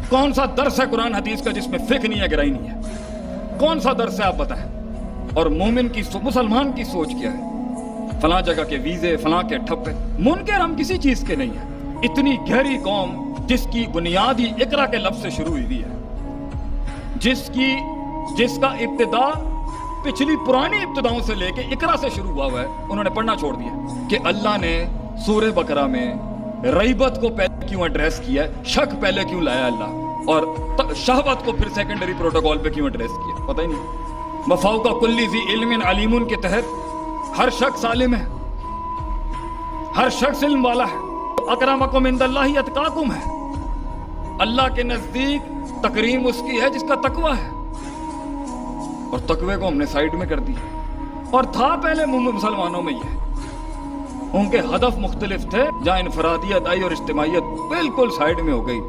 کون سا درس ہے قرآن حدیث کا جس میں فقہ نہیں ہے، گہرائی نہیں ہے؟ کون سا درس ہے آپ بتائیں؟ اور مومن کی مسلمان کی سوچ کیا ہے؟ فلاں جگہ کے ویزے، فلاں کے ٹھپے، منکر ہم کسی چیز کے نہیں ہیں۔ اتنی گہری قوم جس کی بنیاد ہی اقرا کے لفظ سے شروع ہوئی ہے، جس کا ابتدا پچھلی پرانی ابتداؤں سے لے کے اقرا سے شروع ہوا ہے، انہوں نے پڑھنا چھوڑ دیا کہ اللہ نے سورہ بقرہ میں ریبت کو پہلے کیوں ایڈریس کیا ہے، شک پہلے کیوں لایا اللہ، اور شہوت کو پھر سیکنڈری پروٹوکول پہ کیوں ایڈریس کیا، پتہ ہی نہیں۔ مفوق کل ذی علم علیم کے تحت ہر شخص عالم ہے، ہر شخص علم والا ہے۔ اکرمکم عند اللہ اتقاکم ہے، اللہ کے نزدیک تکریم اس کی ہے جس کا تقوی ہے، اور تقوی کو ہم نے سائیڈ میں کر دیا، اور تھا پہلے مسلمانوں میں یہ، ان کے ہدف مختلف تھے، جہاں انفرادیت آئی اور اجتماعیت بالکل سائیڈ میں ہو گئی۔